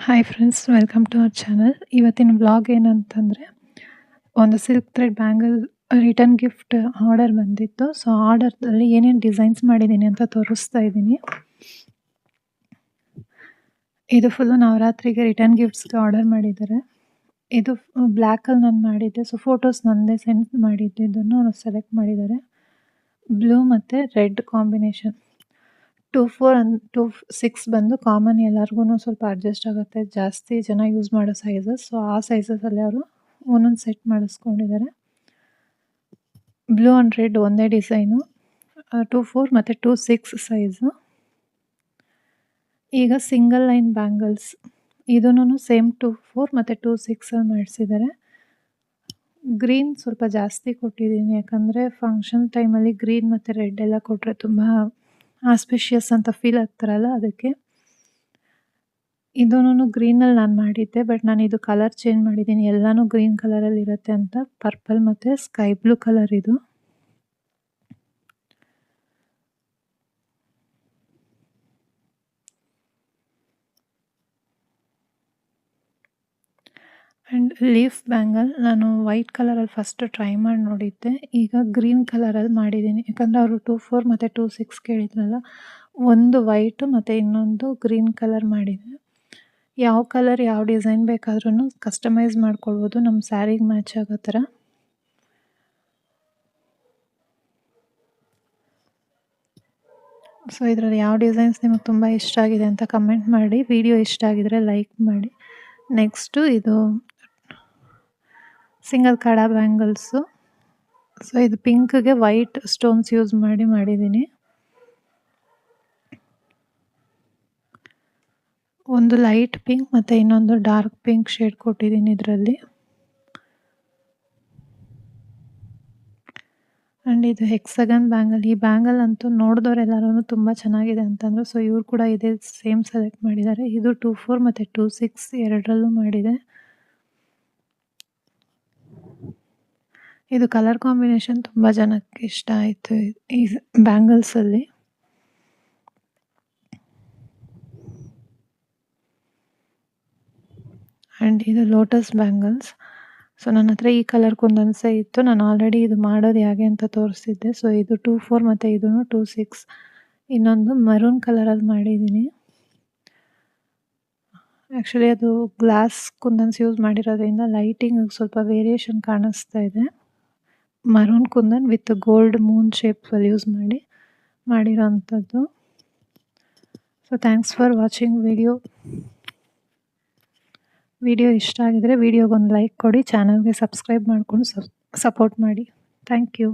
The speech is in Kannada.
Hi friends, welcome to our channel. ಇವತ್ತಿನ ವ್ಲಾಗ್ ಏನಂತಂದರೆ, ಒಂದು silk thread bangle return gift order ಬಂದಿತ್ತು. ಸೊ ಆರ್ಡರ್ದಲ್ಲಿ ಏನೇನು ಡಿಸೈನ್ಸ್ ಮಾಡಿದ್ದೀನಿ ಅಂತ ತೋರಿಸ್ತಾ ಇದ್ದೀನಿ. ಇದು ಫುಲ್ಲು ನವರಾತ್ರಿಗೆ ರಿಟರ್ನ್ ಗಿಫ್ಟ್ಸ್ಗೆ ಆರ್ಡರ್ ಮಾಡಿದ್ದಾರೆ. ಇದು ಬ್ಲ್ಯಾಕಲ್ಲಿ ನಾನು ಮಾಡಿದ್ದೆ. ಸೊ ಫೋಟೋಸ್ ನನ್ನದೇ ಸೆಂಡ್ ಮಾಡಿದ್ದನ್ನು ಸೆಲೆಕ್ಟ್ ಮಾಡಿದ್ದಾರೆ. ಬ್ಲೂ ಮತ್ತು ರೆಡ್ ಕಾಂಬಿನೇಷನ್. 2-4 ಅಂಡ್ 2-6 ಬಂದು ಕಾಮನ್, ಎಲ್ಲರಿಗೂ ಸ್ವಲ್ಪ ಅಡ್ಜಸ್ಟ್ ಆಗುತ್ತೆ. ಜಾಸ್ತಿ ಜನ ಯೂಸ್ ಮಾಡೋ ಸೈಜಸ್. ಸೊ ಆ ಸೈಜಸಲ್ಲಿ ಅವರು ಒಂದೊಂದು ಸೆಟ್ ಮಾಡಿಸ್ಕೊಂಡಿದ್ದಾರೆ. ಬ್ಲೂ ಆ್ಯಂಡ್ ರೆಡ್ ಒಂದೇ ಡಿಸೈನು, 2-4 ಮತ್ತು 2-6 ಸೈಜು. ಈಗ ಸಿಂಗಲ್ ಲೈನ್ ಬ್ಯಾಂಗಲ್ಸ್, ಇದನ್ನು ಸೇಮ್ 2-4 ಮತ್ತು 2-6 ಮಾಡಿಸಿದ್ದಾರೆ. ಗ್ರೀನ್ ಸ್ವಲ್ಪ ಜಾಸ್ತಿ ಕೊಟ್ಟಿದ್ದೀನಿ, ಯಾಕಂದರೆ ಫಂಕ್ಷನ್ ಟೈಮಲ್ಲಿ ಗ್ರೀನ್ ಮತ್ತು ರೆಡ್ ಎಲ್ಲ ಕೊಟ್ಟರೆ ತುಂಬ ಆಸ್ಪಿಷಿಯಸ್ ಅಂತ ಫೀಲ್ ಆಗ್ತಾರಲ್ಲ, ಅದಕ್ಕೆ. ಇದೂ ಗ್ರೀನಲ್ಲಿ ನಾನು ಮಾಡಿದ್ದೆ, ಬಟ್ ನಾನು ಇದು ಕಲರ್ ಚೇಂಜ್ ಮಾಡಿದ್ದೀನಿ. ಎಲ್ಲನೂ ಗ್ರೀನ್ ಕಲರಲ್ಲಿ ಇರುತ್ತೆ ಅಂತ. ಪರ್ಪಲ್ ಮತ್ತು ಸ್ಕೈ ಬ್ಲೂ ಕಲರ್ ಇದು. ಆ್ಯಂಡ್ ಲೀಫ್ ಬ್ಯಾಂಗಲ್ ನಾನು ವೈಟ್ ಕಲರಲ್ಲಿ ಫಸ್ಟ್ ಟ್ರೈ ಮಾಡಿ ನೋಡಿದ್ದೆ. ಈಗ ಗ್ರೀನ್ ಕಲರಲ್ಲಿ ಮಾಡಿದ್ದೀನಿ, ಯಾಕಂದರೆ ಅವರು 2-4 ಮತ್ತು 2-6 ಕೇಳಿದ್ರಲ್ಲ. ಒಂದು ವೈಟು ಮತ್ತು ಇನ್ನೊಂದು ಗ್ರೀನ್ ಕಲರ್ ಮಾಡಿದೆ. ಯಾವ ಕಲರ್ ಯಾವ ಡಿಸೈನ್ ಬೇಕಾದ್ರೂ ಕಸ್ಟಮೈಸ್ ಮಾಡ್ಕೊಳ್ಬೋದು, ನಮ್ಮ ಸ್ಯಾರಿಗೆ ಮ್ಯಾಚ್ ಆಗೋ ಥರ. ಸೊ ಇದರಲ್ಲಿ ಯಾವ ಡಿಸೈನ್ಸ್ ನಿಮಗೆ ತುಂಬ ಇಷ್ಟ ಆಗಿದೆ ಅಂತ ಕಮೆಂಟ್ ಮಾಡಿ. ವಿಡಿಯೋ ಇಷ್ಟ ಆಗಿದರೆ ಲೈಕ್ ಮಾಡಿ. ನೆಕ್ಸ್ಟು ಇದು ಸಿಂಗಲ್ ಕಡ ಬ್ಯಾಂಗಲ್ಸು. ಸೊ ಇದು ಪಿಂಕ್ಗೆ ವೈಟ್ ಸ್ಟೋನ್ಸ್ ಯೂಸ್ ಮಾಡಿದ್ದೀನಿ. ಒಂದು ಲೈಟ್ ಪಿಂಕ್ ಮತ್ತು ಇನ್ನೊಂದು ಡಾರ್ಕ್ ಪಿಂಕ್ ಶೇಡ್ ಕೊಟ್ಟಿದ್ದೀನಿ ಇದರಲ್ಲಿ. ಆ್ಯಂಡ್ ಇದು ಹೆಕ್ಸಗನ್ ಬ್ಯಾಂಗಲ್. ಈ ಬ್ಯಾಂಗಲ್ ಅಂತೂ ನೋಡಿದವರೆಲ್ಲರೂ ತುಂಬ ಚೆನ್ನಾಗಿದೆ ಅಂತಂದರು. ಸೊ ಇವ್ರು ಕೂಡ ಇದೇ ಸೇಮ್ ಸೆಲೆಕ್ಟ್ ಮಾಡಿದ್ದಾರೆ. ಇದು 2-4 ಮತ್ತು 2-6 ಎರಡರಲ್ಲೂ ಮಾಡಿದೆ. ಇದು ಕಲರ್ ಕಾಂಬಿನೇಷನ್ ತುಂಬ ಜನಕ್ಕೆ ಇಷ್ಟ ಆಯಿತು ಈ ಬ್ಯಾಂಗಲ್ಸಲ್ಲಿ. ಆ್ಯಂಡ್ ಇದು ಲೋಟಸ್ ಬ್ಯಾಂಗಲ್ಸ್. ಸೊ ನನ್ನ ಹತ್ರ ಈ ಕಲರ್ ಕುಂದನ್ಸೆ ಇತ್ತು. ನಾನು ಆಲ್ರೆಡಿ ಇದು ಮಾಡೋದು ಹೇಗೆ ಅಂತ ತೋರಿಸಿದ್ದೆ. ಸೊ ಇದು 2-4 ಮತ್ತು ಇದೂ 2-6. ಇನ್ನೊಂದು ಮರೂನ್ ಕಲರಲ್ಲಿ ಮಾಡಿದ್ದೀನಿ. ಆ್ಯಕ್ಚುಲಿ ಅದು ಗ್ಲಾಸ್ ಕುಂದನ್ಸ್ ಯೂಸ್ ಮಾಡಿರೋದ್ರಿಂದ ಲೈಟಿಂಗ್ ಸ್ವಲ್ಪ ವೇರಿಯೇಷನ್ ಕಾಣಿಸ್ತಾ ಇದೆ. Maroon kundan with gold moon ಶೇಪಲ್ಲಿ ಯೂಸ್ ಮಾಡಿರೋ ಅಂಥದ್ದು. So thanks for watching video ಇಷ್ಟ ಆಗಿದರೆ ವಿಡಿಯೋಗೊಂದು ಲೈಕ್ ಕೊಡಿ, ಚಾನಲ್ಗೆ ಸಬ್ಸ್ಕ್ರೈಬ್ ಮಾಡಿಕೊಂಡು ಸಪೋರ್ಟ್ ಮಾಡಿ. Thank you.